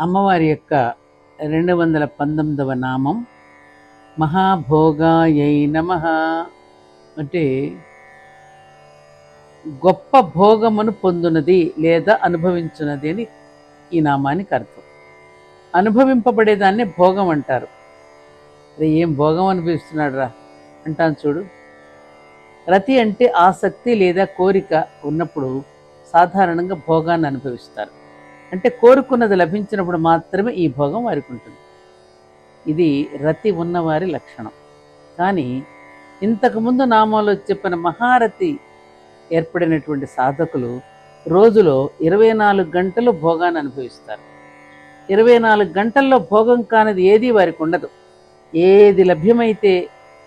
అమ్మవారి యొక్క 219వ నామం మహాభోగాయై నమః. అంటే గొప్ప భోగమును పొందునది లేదా అనుభవించున్నది అని ఈ నామానికి అర్థం. అనుభవింపబడేదాన్ని భోగం అంటారు. ఏం భోగం అనిపిస్తున్నాడు రా అంటాను చూడు. రతి అంటే ఆసక్తి లేదా కోరిక ఉన్నప్పుడు సాధారణంగా భోగాన్ని అనుభవిస్తారు. అంటే కోరుకున్నది లభించినప్పుడు మాత్రమే ఈ భోగం వారికి ఉంటుంది. ఇది రతి ఉన్నవారి లక్షణం. కానీ ఇంతకుముందు నామంలో చెప్పిన మహారతి ఏర్పడినటువంటి సాధకులు రోజులో 24 గంటలు భోగాన్ని అనుభవిస్తారు. 24 గంటల్లో భోగం కానిది ఏది వారికి ఉండదు. ఏది లభ్యమైతే,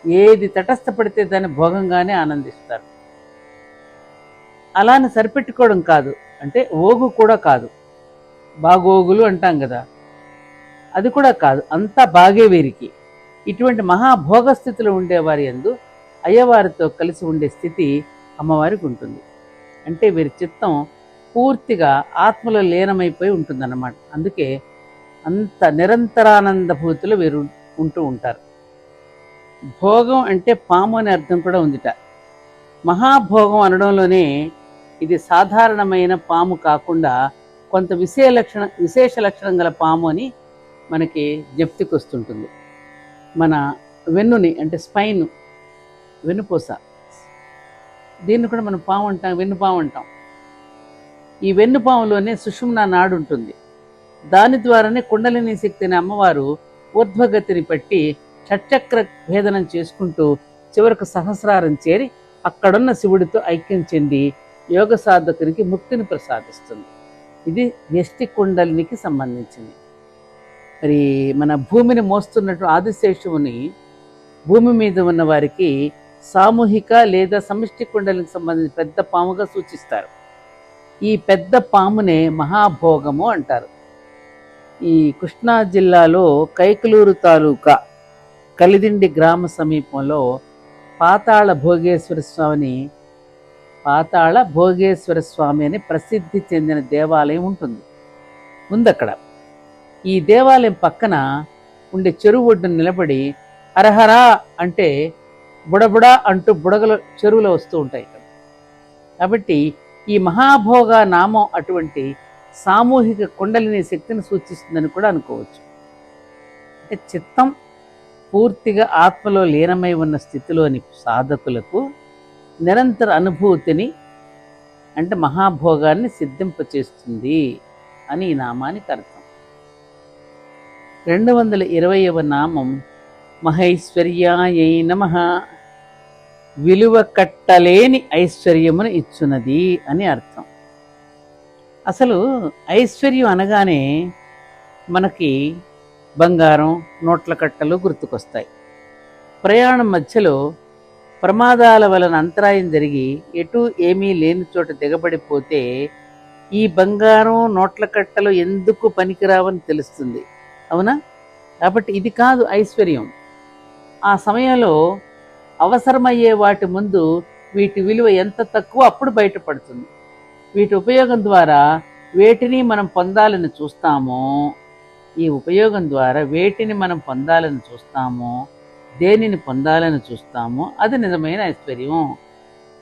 ఏది తటస్థపడితే దాన్ని భోగంగానే ఆనందిస్తారు. అలానే సరిపెట్టుకోవడం కాదు, అంటే ఓగు కూడా కాదు, బాగోగులు అంటాం కదా, అది కూడా కాదు, అంతా బాగే వీరికి. ఇటువంటి మహాభోగ స్థితిలో ఉండేవారి యందు అయ్యవారితో కలిసి ఉండే స్థితి అమ్మవారికి ఉంటుంది. అంటే వీరి చిత్తం పూర్తిగా ఆత్మలో లీనమైపోయి ఉంటుందన్నమాట. అందుకే అంత నిరంతరానందభూతులు వీరు ఉంటూ ఉంటారు. భోగం అంటే పాము అనే అర్థం కూడా ఉందిట. మహాభోగం అనడంలోనే ఇది సాధారణమైన పాము కాకుండా కొంత విశేష లక్షణం గల పాము అని మనకి జ్ఞప్తికి వస్తుంటుంది. మన వెన్నుని అంటే స్పైన్, వెన్నుపూస, దీన్ని కూడా మనం పాము అంటాం, వెన్నుపాము అంటాం. ఈ వెన్నుపాములోనే సుషుమ్నా నాడు ఉంటుంది. దాని ద్వారానే కుండలిని శక్తిని అమ్మవారు ఊర్ధ్వగతిని పట్టి షట్చక్ర భేదనం చేసుకుంటూ చివరకు సహస్రారం చేరి అక్కడున్న శివుడితో ఐక్యం చెంది యోగ సాధకునికి ముక్తిని ప్రసాదిస్తుంది. ఇది వ్యష్టి కుండలినికి సంబంధించింది. మరి మన భూమిని మోస్తున్నట్టు ఆదిశేషువుని భూమి మీద ఉన్న వారికి సామూహిక లేదా సమిష్టి కుండలికి సంబంధించిన పెద్ద పాముగా సూచిస్తారు. ఈ పెద్ద పామునే మహాభోగము అంటారు. ఈ కృష్ణా జిల్లాలో కైకలూరు తాలూకా కలిదిండి గ్రామ సమీపంలో పాతాళ భోగేశ్వర స్వామి అని ప్రసిద్ధి చెందిన దేవాలయం ఉంది అక్కడ. ఈ దేవాలయం పక్కన ఉండే చెరువు ఒడ్డున నిలబడి హరహరా అంటే బుడబుడా అంటూ బుడగలు చెరువులో వస్తూ ఉంటాయి ఇక్కడ. కాబట్టి ఈ మహాభోగ నామం అటువంటి సామూహిక కుండలిని శక్తిని సూచిస్తుందని కూడా అనుకోవచ్చు. అంటే చిత్తం పూర్తిగా ఆత్మలో లీనమై ఉన్న స్థితిలోని సాధకులకు నిరంతర అనుభూతిని, అంటే మహాభోగాన్ని సిద్ధింపచేస్తుంది అని ఈ నామానికి అర్థం. 220వ నామం మహైశ్వర్యాయై నమః. విలువ కట్టలేని ఐశ్వర్యమును ఇచ్చున్నది అని అర్థం. అసలు ఐశ్వర్యం అనగానే మనకి బంగారం, నోట్ల కట్టలు గుర్తుకొస్తాయి. ప్రయాణం మధ్యలో ప్రమాదాల వలన అంతరాయం జరిగి ఎటు ఏమీ లేని చోట దిగబడిపోతే ఈ బంగారం, నోట్ల కట్టలు ఎందుకు పనికిరావని తెలుస్తుంది, అవునా? కాబట్టి ఇది కాదు ఐశ్వర్యం. ఆ సమయంలో అవసరమయ్యే వాటి ముందు వీటి విలువ ఎంత తక్కువ అప్పుడు బయటపడుతుంది. వీటి ఉపయోగం ద్వారా వేటిని మనం పొందాలని చూస్తామో, ఈ ఉపయోగం ద్వారా వేటిని మనం పొందాలని చూస్తామో, దేనిని పొందాలని చూస్తామో అది నిజమైన ఐశ్వర్యం.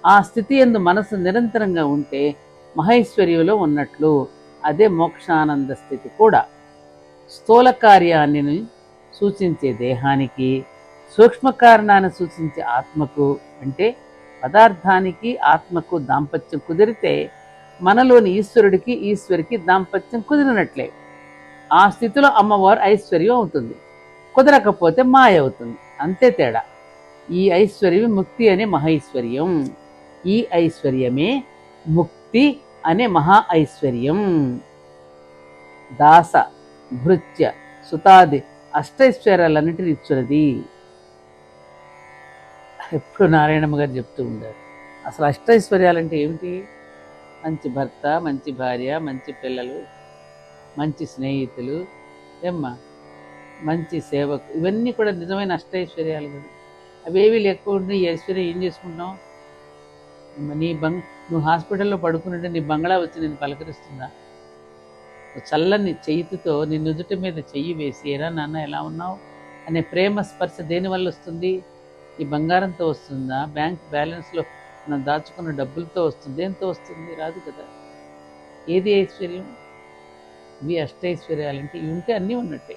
ఆ స్థితి యందు మనసు నిరంతరంగా ఉంటే మహైశ్వర్యంలో ఉన్నట్లు. అదే మోక్షానంద స్థితి కూడా. స్థూల కార్యాన్ని సూచించే దేహానికి, సూక్ష్మ కారణాన్ని సూచించే ఆత్మకు, అంటే పదార్థానికి ఆత్మకు దాంపత్యం కుదిరితే మనలోని ఈశ్వరికి దాంపత్యం కుదిరినట్లే. ఆ స్థితిలో అమ్మవారు ఐశ్వర్యం అవుతుంది, కుదరకపోతే మాయ అవుతుంది, అంతే తేడా. ఈ ఐశ్వర్యం ముక్తి అనే మహైశ్వర్యం. ఈ ఐశ్వర్యమే ముక్తి అనే మహా ఐశ్వర్యం. దాస, భృత్య, సుతాది అష్టైశ్వర్యాలన్నిటిని ఇచ్చున్నది. ఎప్పుడు నారాయణమ్మ గారు చెప్తూ ఉండారు. అసలు అష్టైశ్వర్యాలంటే ఏమిటి? మంచి భర్త, మంచి భార్య, మంచి పిల్లలు, మంచి స్నేహితులు, ఏమ్మా మంచి సేవకు, ఇవన్నీ కూడా నిజమైన అష్టైశ్వర్యాలు కదా. అవేవి లేకుండా ఈ ఐశ్వర్యం ఏం చేసుకుంటాం? నువ్వు హాస్పిటల్లో పడుకున్నట్టే నీ బంగ్లా వచ్చి నేను పలకరిస్తుందా? చల్లని చేతితో నీ నుదుటి మీద చెయ్యి వేసి ఏరా నాన్న ఎలా ఉన్నావు అనే ప్రేమ స్పర్శ దేనివల్ల వస్తుంది? ఈ బంగారంతో వస్తుందా? బ్యాంక్ బ్యాలెన్స్లో మనం దాచుకున్న డబ్బులతో వస్తుంది? దేంతో వస్తుంది? రాదు కదా. ఏది ఐశ్వర్యం? ఇవి అష్టైశ్వర్యాలంటే ఇవి ఉంటే అన్నీ ఉన్నట్టే.